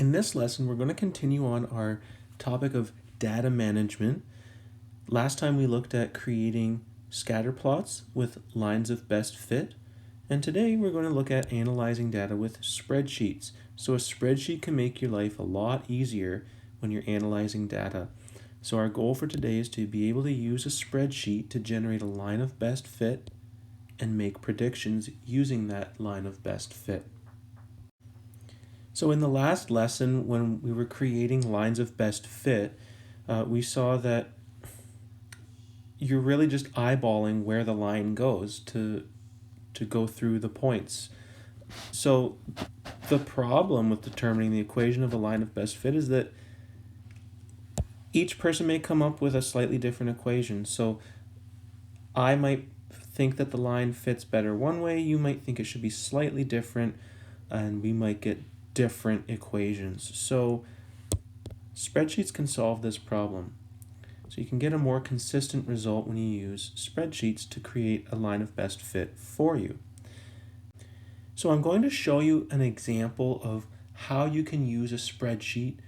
In this lesson, we're going to continue on our topic of data management. Last time we looked at creating scatter plots with lines of best fit, and today we're going to look at analyzing data with spreadsheets. So a spreadsheet can make your life a lot easier when you're analyzing data. So our goal for today is to be able to use a spreadsheet to generate a line of best fit and make predictions using that line of best fit. So in the last lesson, when we were creating lines of best fit, we saw that you're really just eyeballing where the line goes to go through the points. So the problem with determining the equation of a line of best fit is that each person may come up with a slightly different equation. So I might think that the line fits better one way, you might think it should be slightly different, and we might get different equations. So spreadsheets can solve this problem. So you can get a more consistent result when you use spreadsheets to create a line of best fit for you. So I'm going to show you an example of how you can use a spreadsheet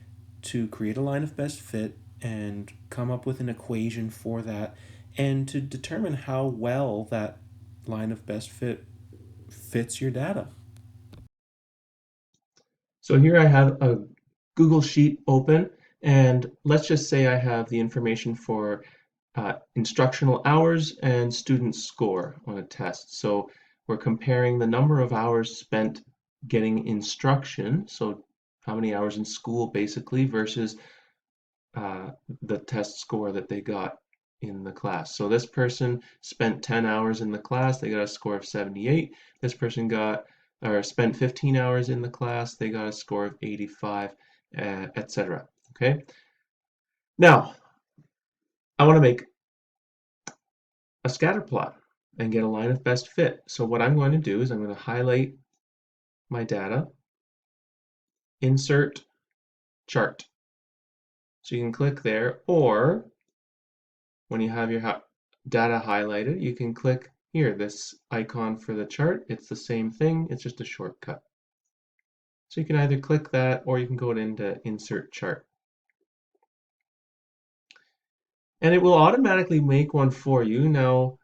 to create a line of best fit and come up with an equation for that, and to determine how well that line of best fit fits your data. So here I have a Google Sheet open, and let's just say I have the information for instructional hours and student score on a test. So we're comparing the number of hours spent getting instruction, so how many hours in school basically, versus the test score that they got in the class. So this person spent 10 hours in the class, they got a score of 78. This person spent 15 hours in the class, they got a score of 85, etc. Okay. Now, I want to make a scatter plot and get a line of best fit. So what I'm going to do is I'm going to highlight my data, insert chart. So you can click there, or when you have your data highlighted, you can click here, this icon for the chart. It's the same thing, it's just a shortcut. So you can either click that or you can go into Insert Chart. And it will automatically make one for you. Now,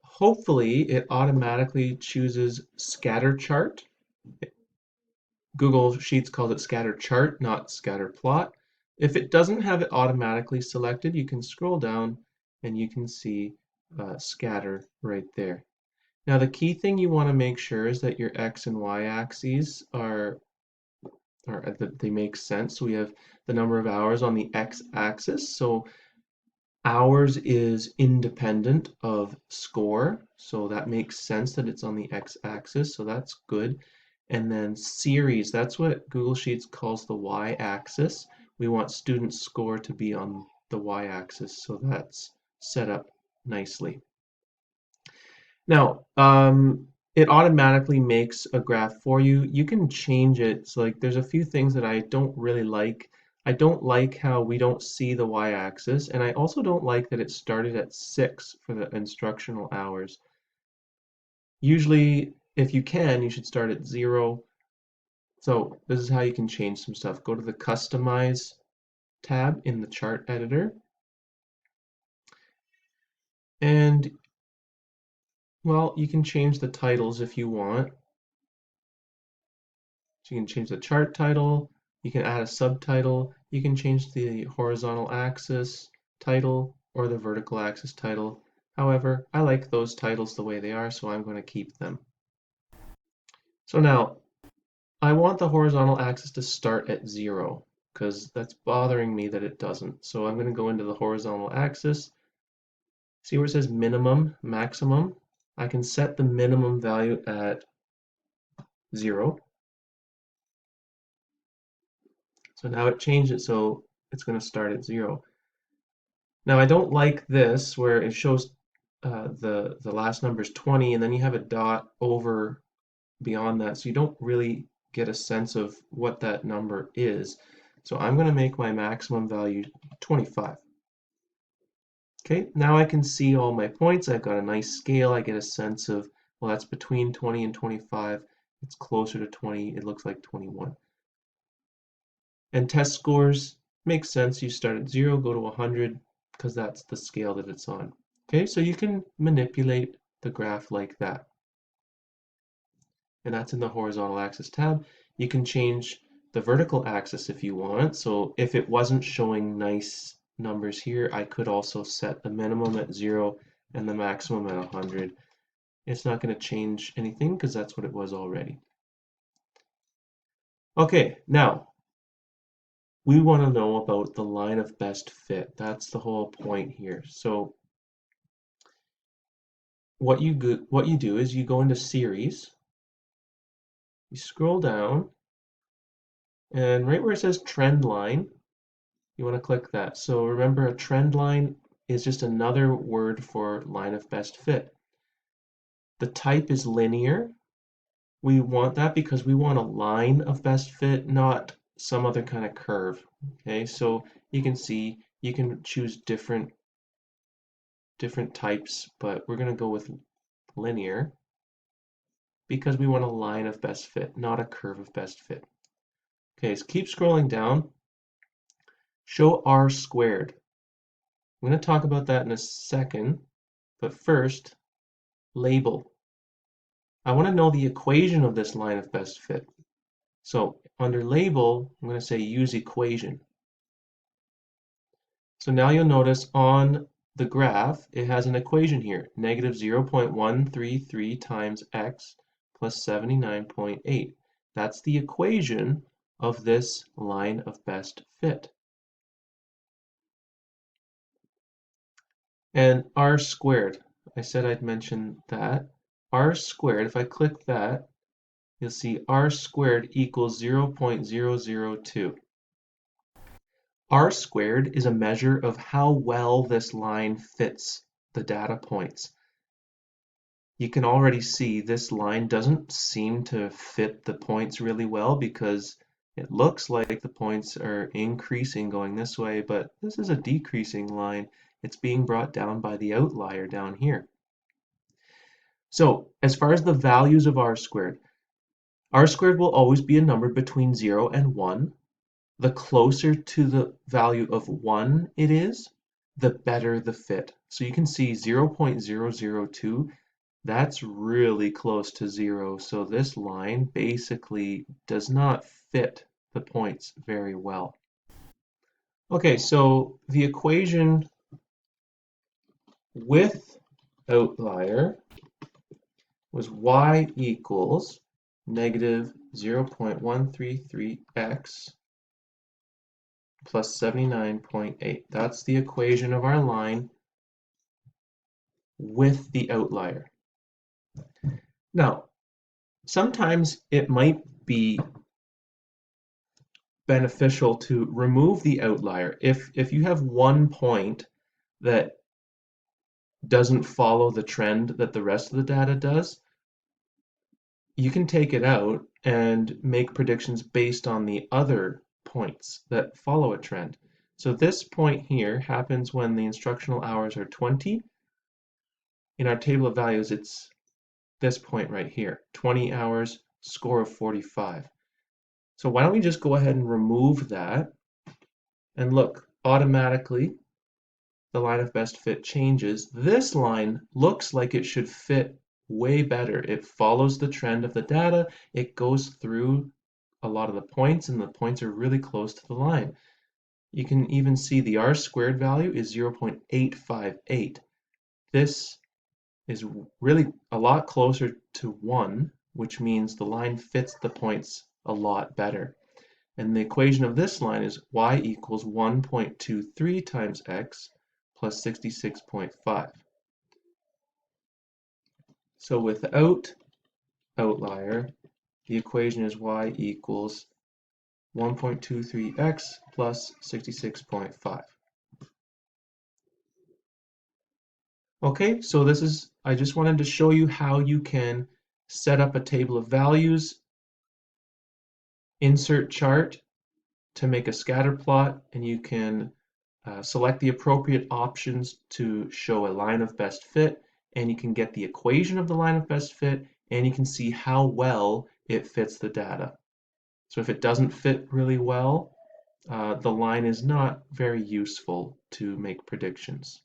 hopefully it automatically chooses Scatter Chart. Google Sheets calls it Scatter Chart, not Scatter Plot. If it doesn't have it automatically selected, you can scroll down and you can see Scatter right there. Now the key thing you want to make sure is that your X and Y axes that they make sense. So we have the number of hours on the X axis. So hours is independent of score. So that makes sense that it's on the X axis. So that's good. And then series, that's what Google Sheets calls the Y axis. We want student score to be on the Y axis. So that's set up nicely. Now, it automatically makes a graph for you. You can change it. So like there's a few things that I don't really like. I don't like how we don't see the y-axis, and I also don't like that it started at 6 for the instructional hours. Usually, if you can, you should start at 0. So this is how you can change some stuff. Go to the Customize tab in the chart editor, and well, you can change the titles if you want. So you can change the chart title, you can add a subtitle, you can change the horizontal axis title or the vertical axis title. However, I like those titles the way they are, so I'm going to keep them. So now, I want the horizontal axis to start at 0 because that's bothering me that it doesn't. So I'm going to go into the horizontal axis. See where it says minimum, maximum? I can set the minimum value at 0. So now it changed it so it's going to start at 0. Now I don't like this where it shows the last number is 20 and then you have a dot over beyond that, so you don't really get a sense of what that number is. So I'm going to make my maximum value 25. Okay, now I can see all my points. I've got a nice scale. I get a sense of, well, that's between 20 and 25. It's closer to 20. It looks like 21. And test scores makes sense. You start at 0, go to 100, because that's the scale that it's on. Okay, so you can manipulate the graph like that. And that's in the horizontal axis tab. You can change the vertical axis if you want. So if it wasn't showing nice numbers here, I could also set the minimum at 0 and the maximum at 100. It's not going to change anything because that's what it was already. Okay, now we want to know about the line of best fit. That's the whole point here. So what you do is you go into series, you scroll down, and right where it says trend line, you want to click that. So remember, a trend line is just another word for line of best fit. The type is linear. We want that because we want a line of best fit, not some other kind of curve. Okay, so you can see you can choose different types, but we're going to go with linear because we want a line of best fit, not a curve of best fit. Okay, so keep scrolling down. Show RSquared. I'm going to talk about that in a second, but first, label. I want to know the equation of this line of best fit. So under label, I'm going to say use equation. So now you'll notice on the graph, it has an equation here, negative 0.133 times x plus 79.8. That's the equation of this line of best fit. And RSquared, I said I'd mention that. RSquared, if I click that, you'll see RSquared equals 0.002. RSquared is a measure of how well this line fits the data points. You can already see this line doesn't seem to fit the points really well because it looks like the points are increasing going this way, but this is a decreasing line. It's being brought down by the outlier down here. So as far as the values of RSquared will always be a number between 0 and 1. The closer to the value of 1 it is, the better the fit. So you can see 0.002, that's really close to 0. So this line basically does not fit the points very well. Okay, so the equation with outlier was y equals negative 0.133x plus 79.8. That's the equation of our line with the outlier. Now, sometimes it might be beneficial to remove the outlier. If you have one point that doesn't follow the trend that the rest of the data does, you can take it out and make predictions based on the other points that follow a trend. So this point here happens when the instructional hours are 20. In our table of values, it's this point right here, 20 hours, score of 45. So why don't we just go ahead and remove that, and look, automatically the line of best fit changes. This line looks like it should fit way better. It follows the trend of the data. It goes through a lot of the points, and the points are really close to the line. You can even see the RSquared value is 0.858. This is really a lot closer to 1, which means the line fits the points a lot better. And the equation of this line is y equals 1.23 times x plus 66.5. So without outlier, the equation is y equals 1.23x plus 66.5. Okay, so I just wanted to show you how you can set up a table of values, insert chart to make a scatter plot, and you can select the appropriate options to show a line of best fit, and you can get the equation of the line of best fit, and you can see how well it fits the data. So if it doesn't fit really well, the line is not very useful to make predictions.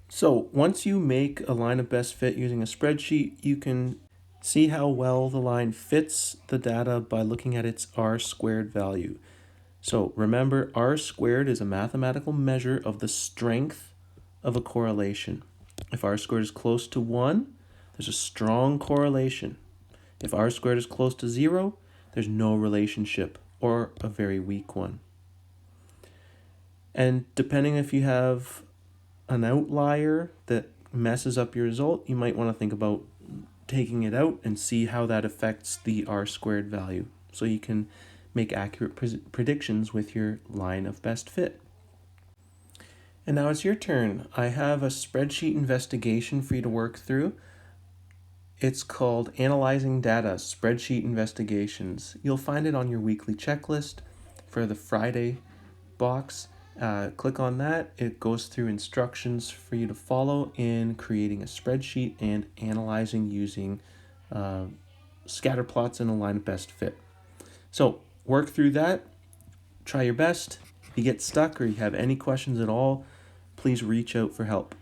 So once you make a line of best fit using a spreadsheet, you can see how well the line fits the data by looking at its R squared value. So remember, R squared is a mathematical measure of the strength of a correlation. If R squared is close to 1, there's a strong correlation. If R squared is close to 0, there's no relationship or a very weak one. And depending if you have an outlier that messes up your result, you might want to think about taking it out and see how that affects the R squared value so you can make accurate predictions with your line of best fit. And now it's your turn. I have a spreadsheet investigation for you to work through. It's called Analyzing Data Spreadsheet Investigations. You'll find it on your weekly checklist for the Friday box. Click on that. It goes through instructions for you to follow in creating a spreadsheet and analyzing using scatter plots and a line of best fit. So work through that. Try your best. If you get stuck or you have any questions at all, please reach out for help.